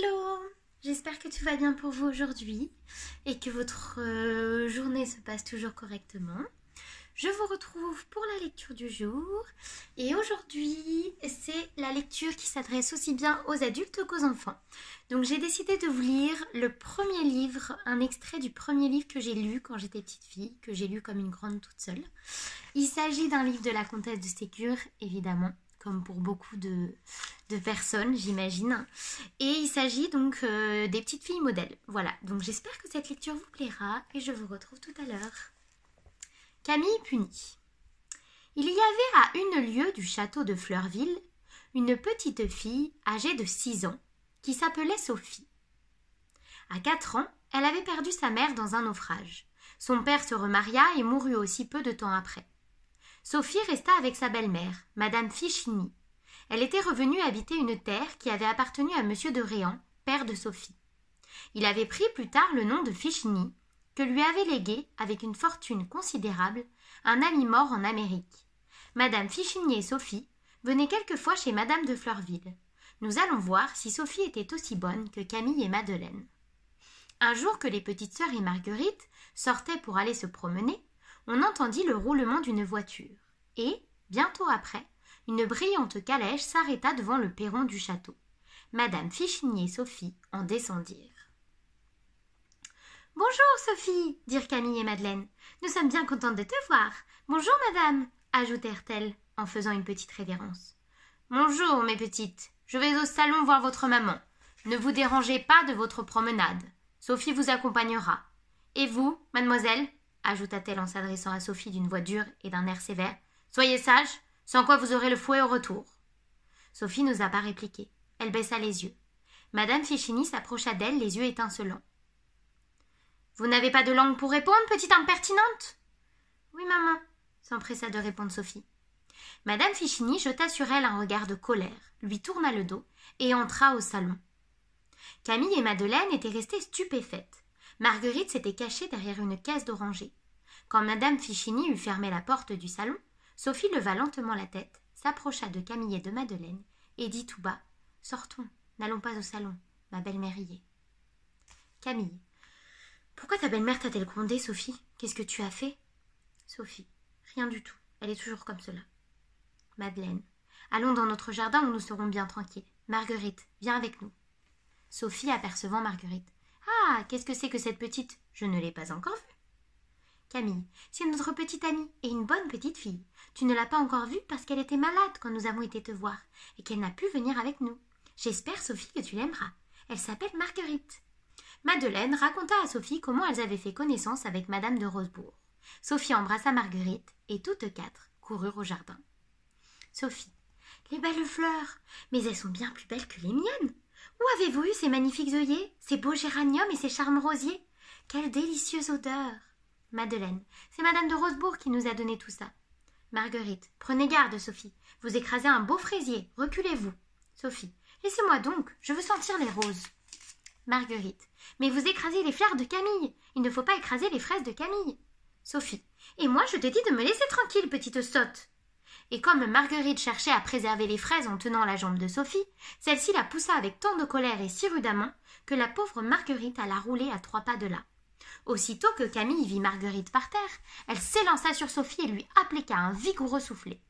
Hello! J'espère que tout va bien pour vous aujourd'hui et que votre journée se passe toujours correctement. Je vous retrouve pour la lecture du jour et aujourd'hui c'est la lecture qui s'adresse aussi bien aux adultes qu'aux enfants. Donc j'ai décidé de vous lire le premier livre, un extrait du premier livre que j'ai lu quand j'étais petite fille, que j'ai lu comme une grande toute seule. Il s'agit d'un livre de la comtesse de Ségur, évidemment, comme pour beaucoup de personnes, j'imagine. Et il s'agit donc des petites filles modèles. Voilà, donc j'espère que cette lecture vous plaira et je vous retrouve tout à l'heure. Camille punie. Il y avait à une lieue du château de Fleurville une petite fille âgée de 6 ans qui s'appelait Sophie. À 4 ans, elle avait perdu sa mère dans un naufrage. Son père se remaria et mourut aussi peu de temps après. Sophie resta avec sa belle-mère, Madame Fichini. Elle était revenue habiter une terre qui avait appartenu à Monsieur de Réan, père de Sophie. Il avait pris plus tard le nom de Fichini, que lui avait légué, avec une fortune considérable, un ami mort en Amérique. Madame Fichini et Sophie venaient quelquefois chez Madame de Fleurville. Nous allons voir si Sophie était aussi bonne que Camille et Madeleine. Un jour que les petites sœurs et Marguerite sortaient pour aller se promener, on entendit le roulement d'une voiture. Et, bientôt après, une brillante calèche s'arrêta devant le perron du château. Madame Fichini et Sophie en descendirent. « Bonjour, Sophie, dirent Camille et Madeleine. Nous sommes bien contentes de te voir. Bonjour, madame, ajoutèrent-elles en faisant une petite révérence. Bonjour, mes petites. Je vais au salon voir votre maman. Ne vous dérangez pas de votre promenade. Sophie vous accompagnera. Et vous, mademoiselle, ajouta-t-elle en s'adressant à Sophie d'une voix dure et d'un air sévère, soyez sage, sans quoi vous aurez le fouet au retour. Sophie n'osa pas répliquer. Elle baissa les yeux. Madame Fichini s'approcha d'elle, les yeux étincelants. Vous n'avez pas de langue pour répondre, petite impertinente? Oui, maman, s'empressa de répondre Sophie. Madame Fichini jeta sur elle un regard de colère, lui tourna le dos et entra au salon. Camille et Madeleine étaient restées stupéfaites. Marguerite s'était cachée derrière une caisse d'oranger. Quand Madame Fichini eut fermé la porte du salon, Sophie leva lentement la tête, s'approcha de Camille et de Madeleine et dit tout bas « Sortons, n'allons pas au salon, ma belle-mère y est. » Camille. Pourquoi ta belle-mère t'a-t-elle grondée, Sophie? Qu'est-ce que tu as fait? Sophie. Rien du tout. Elle est toujours comme cela. Madeleine. Allons dans notre jardin où nous serons bien tranquilles. Marguerite, viens avec nous. Sophie apercevant Marguerite. Ah, qu'est-ce que c'est que cette petite? Je ne l'ai pas encore vue. Camille. C'est notre petite amie et une bonne petite fille. Tu ne l'as pas encore vue parce qu'elle était malade quand nous avons été te voir et qu'elle n'a pu venir avec nous. J'espère, Sophie, que tu l'aimeras. Elle s'appelle Marguerite. Madeleine raconta à Sophie comment elles avaient fait connaissance avec Madame de Rosebourg. Sophie embrassa Marguerite et toutes quatre coururent au jardin. Sophie. Les belles fleurs, mais elles sont bien plus belles que les miennes. Où avez-vous eu ces magnifiques œillets, ces beaux géraniums et ces charmants rosiers? Quelle délicieuse odeur! Madeleine. C'est Madame de Rosebourg qui nous a donné tout ça. Marguerite. Prenez garde, Sophie. Vous écrasez un beau fraisier. Reculez-vous. Sophie. Laissez-moi donc. Je veux sentir les roses. Marguerite. Mais vous écrasez les fleurs de Camille. Il ne faut pas écraser les fraises de Camille. Sophie. Et moi, je te dis de me laisser tranquille, petite sotte. Et comme Marguerite cherchait à préserver les fraises en tenant la jambe de Sophie, celle-ci la poussa avec tant de colère et si rudement que la pauvre Marguerite alla rouler à 3 pas de là. Aussitôt que Camille vit Marguerite par terre, elle s'élança sur Sophie et lui appliqua un vigoureux soufflet.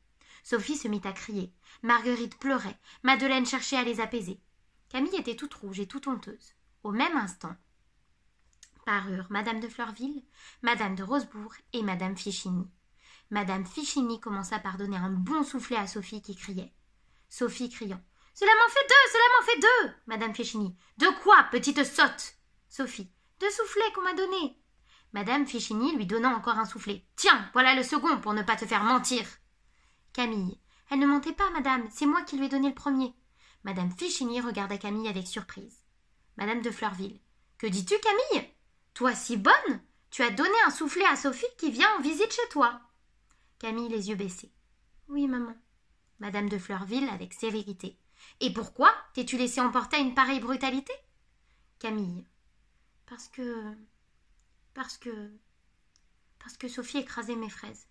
Sophie se mit à crier. Marguerite pleurait. Madeleine cherchait à les apaiser. Camille était toute rouge et toute honteuse. Au même instant, parurent Madame de Fleurville, Madame de Rosebourg et Madame Fichini. Madame Fichini commença par donner un bon soufflet à Sophie qui criait. Sophie criant. « Cela m'en fait 2, cela m'en fait 2 !» Madame Fichini. « De quoi, petite sotte ?» Sophie. « 2 soufflets qu'on m'a donnés. » Madame Fichini lui donna encore un soufflet. « Tiens, voilà le second pour ne pas te faire mentir. » Camille. « Elle ne mentait pas, madame, c'est moi qui lui ai donné le premier. » Madame Fichini regarda Camille avec surprise. Madame de Fleurville. « Que dis-tu, Camille? Toi si bonne, tu as donné un soufflet à Sophie qui vient en visite chez toi. » Camille les yeux baissés. « Oui, maman. » Madame de Fleurville avec sévérité. « Et pourquoi t'es-tu laissée emporter à une pareille brutalité? » Camille. « Parce que Sophie écrasait mes fraises. »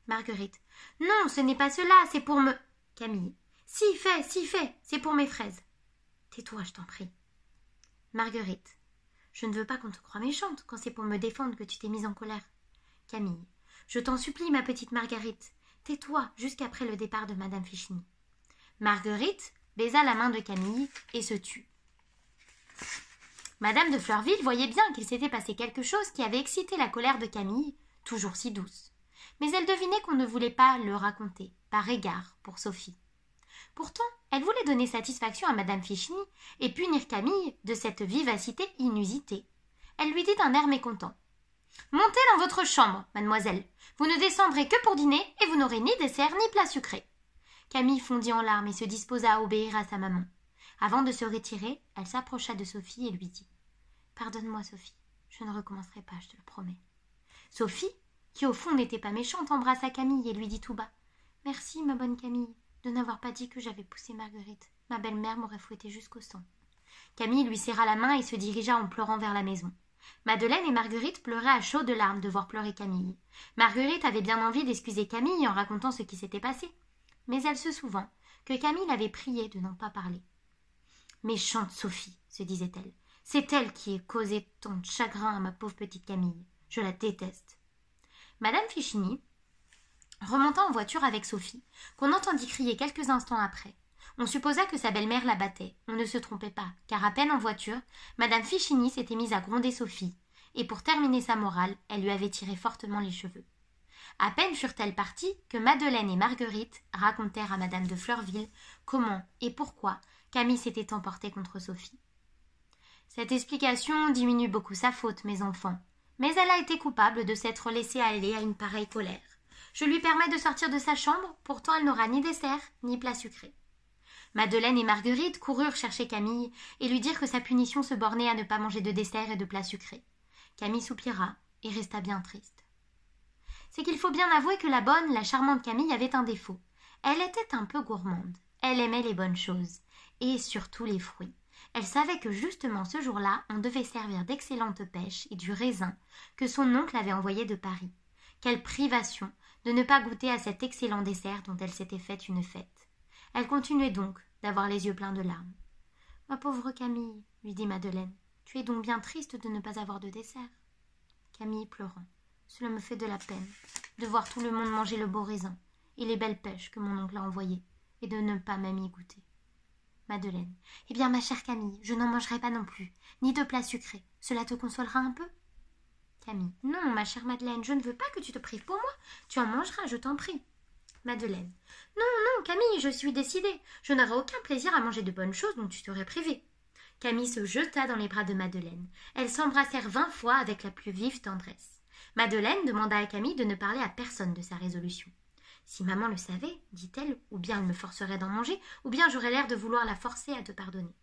Marguerite. « Non, ce n'est pas cela, c'est pour me... » Camille. « Si fait, c'est pour mes fraises. » Tais-toi, je t'en prie. Marguerite. Je ne veux pas qu'on te croie méchante quand c'est pour me défendre que tu t'es mise en colère. Camille. Je t'en supplie, ma petite Marguerite. Tais-toi jusqu'après le départ de madame Fichini. Marguerite baisa la main de Camille et se tut. Madame de Fleurville voyait bien qu'il s'était passé quelque chose qui avait excité la colère de Camille, toujours si douce. Mais elle devinait qu'on ne voulait pas le raconter, par égard pour Sophie. Pourtant, elle voulait donner satisfaction à madame Fichini et punir Camille de cette vivacité inusitée. Elle lui dit d'un air mécontent. « Montez dans votre chambre, mademoiselle. Vous ne descendrez que pour dîner et vous n'aurez ni dessert ni plat sucré. » Camille fondit en larmes et se disposa à obéir à sa maman. Avant de se retirer, elle s'approcha de Sophie et lui dit « Pardonne-moi, Sophie, je ne recommencerai pas, je te le promets. » Sophie, qui au fond n'était pas méchante, embrassa Camille et lui dit tout bas « Merci, ma bonne Camille, de n'avoir pas dit que j'avais poussé Marguerite. Ma belle-mère m'aurait fouettée jusqu'au sang. » Camille lui serra la main et se dirigea en pleurant vers la maison. Madeleine et Marguerite pleuraient à chaudes larmes de voir pleurer Camille. Marguerite avait bien envie d'excuser Camille en racontant ce qui s'était passé. Mais elle se souvint que Camille l'avait priée de n'en pas parler. « Méchante Sophie, se disait-elle, c'est elle qui ait causé tant de chagrin à ma pauvre petite Camille. Je la déteste. » Madame Fichini remonta en voiture avec Sophie, qu'on entendit crier quelques instants après. On supposa que sa belle-mère la battait. On ne se trompait pas, car à peine en voiture, madame Fichini s'était mise à gronder Sophie, et pour terminer sa morale, elle lui avait tiré fortement les cheveux. À peine furent-elles parties que Madeleine et Marguerite racontèrent à madame de Fleurville comment et pourquoi Camille s'était emportée contre Sophie. Cette explication diminue beaucoup sa faute, mes enfants, mais elle a été coupable de s'être laissée aller à une pareille colère. Je lui permets de sortir de sa chambre, pourtant elle n'aura ni dessert ni plat sucré. Madeleine et Marguerite coururent chercher Camille et lui dirent que sa punition se bornait à ne pas manger de dessert et de plat sucré. Camille soupira et resta bien triste. C'est qu'il faut bien avouer que la bonne, la charmante Camille avait un défaut. Elle était un peu gourmande. Elle aimait les bonnes choses, et surtout les fruits. Elle savait que justement ce jour-là, on devait servir d'excellentes pêches et du raisin que son oncle avait envoyé de Paris. Quelle privation de ne pas goûter à cet excellent dessert dont elle s'était faite une fête. Elle continuait donc d'avoir les yeux pleins de larmes. « Ma pauvre Camille, lui dit Madeleine, tu es donc bien triste de ne pas avoir de dessert. » Camille pleurant. « Cela me fait de la peine de voir tout le monde manger le beau raisin et les belles pêches que mon oncle a envoyées et de ne pas même y goûter. » Madeleine. « Eh bien, ma chère Camille, je n'en mangerai pas non plus, ni de plat sucré. Cela te consolera un peu ?» Camille. « Non, ma chère Madeleine, je ne veux pas que tu te prives pour moi. Tu en mangeras, je t'en prie. » Madeleine. « Non, non, Camille, je suis décidée. Je n'aurai aucun plaisir à manger de bonnes choses dont tu serais privée. » Camille se jeta dans les bras de Madeleine. Elles s'embrassèrent 20 fois avec la plus vive tendresse. Madeleine demanda à Camille de ne parler à personne de sa résolution. « Si maman le savait, dit-elle, ou bien elle me forcerait d'en manger, ou bien j'aurais l'air de vouloir la forcer à te pardonner. »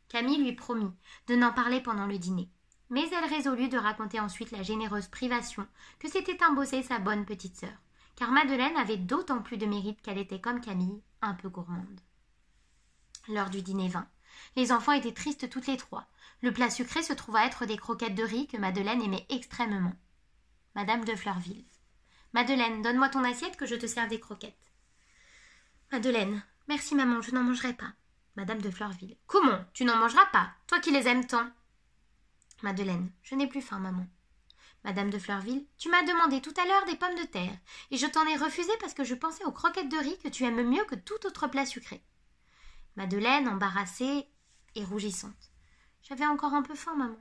Camille lui promit de n'en parler pendant le dîner. Mais elle résolut de raconter ensuite la généreuse privation que s'était imposée sa bonne petite sœur, car Madeleine avait d'autant plus de mérite qu'elle était comme Camille, un peu gourmande. L'heure du dîner vint. Les enfants étaient tristes toutes les trois. Le plat sucré se trouva être des croquettes de riz que Madeleine aimait extrêmement. Madame de Fleurville. « Madeleine, donne-moi ton assiette que je te serve des croquettes. » Madeleine. « Merci maman, je n'en mangerai pas. » Madame de Fleurville. « Comment? Tu n'en mangeras pas, toi qui les aimes tant. » Madeleine. « Je n'ai plus faim, maman. » Madame de Fleurville. « Tu m'as demandé tout à l'heure des pommes de terre, et je t'en ai refusé parce que je pensais aux croquettes de riz que tu aimes mieux que tout autre plat sucré. » Madeleine, embarrassée et rougissante. « J'avais encore un peu faim, maman,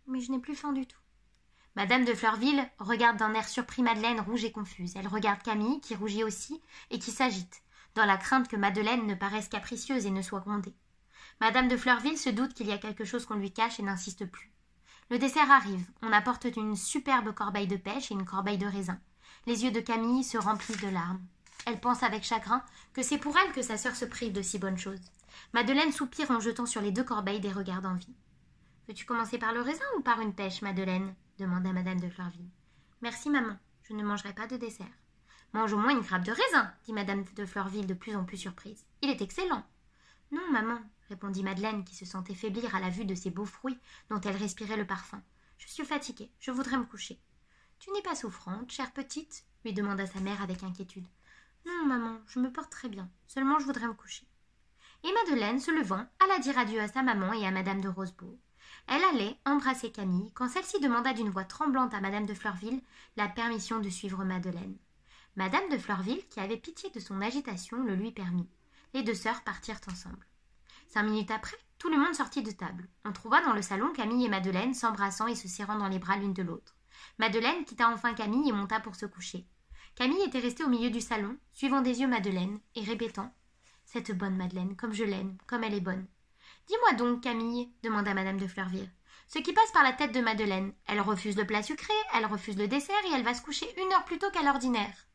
mais je n'ai plus faim du tout. » Madame de Fleurville regarde d'un air surpris Madeleine rouge et confuse. Elle regarde Camille, qui rougit aussi et qui s'agite, dans la crainte que Madeleine ne paraisse capricieuse et ne soit grondée. Madame de Fleurville se doute qu'il y a quelque chose qu'on lui cache et n'insiste plus. Le dessert arrive. On apporte une superbe corbeille de pêche et une corbeille de raisin. Les yeux de Camille se remplissent de larmes. Elle pense avec chagrin que c'est pour elle que sa sœur se prive de si bonnes choses. Madeleine soupire en jetant sur les 2 corbeilles des regards d'envie. « Veux-tu commencer par le raisin ou par une pêche, Madeleine ?» demanda madame de Fleurville. « Merci, maman, je ne mangerai pas de dessert. »« Mange au moins une grappe de raisin, dit madame de Fleurville de plus en plus surprise. Il est excellent. »« Non, maman, répondit Madeleine qui se sentait faiblir à la vue de ces beaux fruits dont elle respirait le parfum. Je suis fatiguée, je voudrais me coucher. Tu n'es pas souffrante, chère petite lui demanda sa mère avec inquiétude. Non, maman, je me porte très bien, seulement je voudrais me coucher. Et Madeleine, se levant, alla dire adieu à sa maman et à Madame de Rosebourg. Elle allait embrasser Camille quand celle-ci demanda d'une voix tremblante à Madame de Fleurville la permission de suivre Madeleine. Madame de Fleurville, qui avait pitié de son agitation, le lui permit. Les deux sœurs partirent ensemble. 5 minutes après, tout le monde sortit de table. On trouva dans le salon Camille et Madeleine s'embrassant et se serrant dans les bras l'une de l'autre. Madeleine quitta enfin Camille et monta pour se coucher. Camille était restée au milieu du salon, suivant des yeux Madeleine et répétant « Cette bonne Madeleine, comme je l'aime, comme elle est bonne. » « Dis-moi donc, Camille, demanda Madame de Fleurville, ce qui passe par la tête de Madeleine. Elle refuse le plat sucré, elle refuse le dessert et elle va se coucher 1 heure plus tôt qu'à l'ordinaire.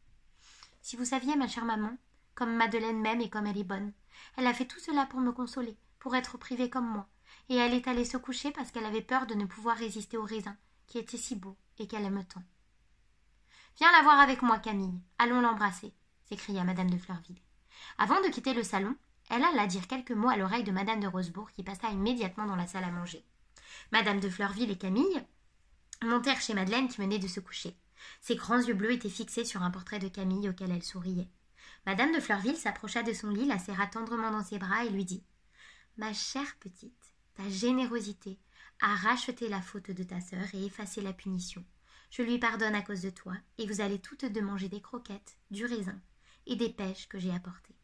Si vous saviez, ma chère maman, comme Madeleine m'aime et comme elle est bonne. Elle a fait tout cela pour me consoler, pour être privée comme moi. Et elle est allée se coucher parce qu'elle avait peur de ne pouvoir résister au raisin, qui était si beau et qu'elle aime tant. Viens la voir avec moi, Camille. Allons l'embrasser, s'écria Madame de Fleurville. Avant de quitter le salon, elle alla dire quelques mots à l'oreille de Madame de Rosebourg qui passa immédiatement dans la salle à manger. Madame de Fleurville et Camille montèrent chez Madeleine qui venait de se coucher. Ses grands yeux bleus étaient fixés sur un portrait de Camille auquel elle souriait. Madame de Fleurville s'approcha de son lit, la serra tendrement dans ses bras et lui dit « Ma chère petite, ta générosité a racheté la faute de ta sœur et effacé la punition. Je lui pardonne à cause de toi et vous allez toutes deux manger des croquettes, du raisin et des pêches que j'ai apportées. »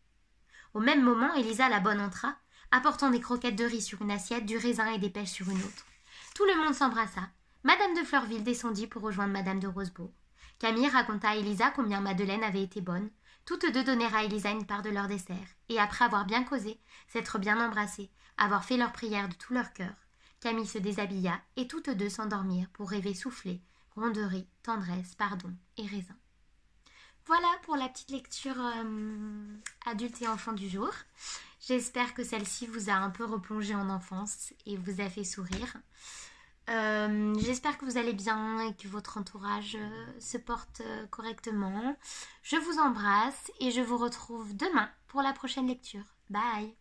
Au même moment, Élisa la bonne entra, apportant des croquettes de riz sur une assiette, du raisin et des pêches sur une autre. Tout le monde s'embrassa. Madame de Fleurville descendit pour rejoindre Madame de Rosebourg. Camille raconta à Élisa combien Madeleine avait été bonne. Toutes deux donnèrent à Élisa une part de leur dessert, et après avoir bien causé, s'être bien embrassées, avoir fait leur prière de tout leur cœur, Camille se déshabilla et toutes deux s'endormirent pour rêver soufflé, gronderie, tendresse, pardon et raisin. Voilà pour la petite lecture adulte et enfant du jour. J'espère que celle-ci vous a un peu replongé en enfance et vous a fait sourire. J'espère que vous allez bien et que votre entourage se porte correctement. Je vous embrasse et je vous retrouve demain pour la prochaine lecture. Bye!